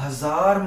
1000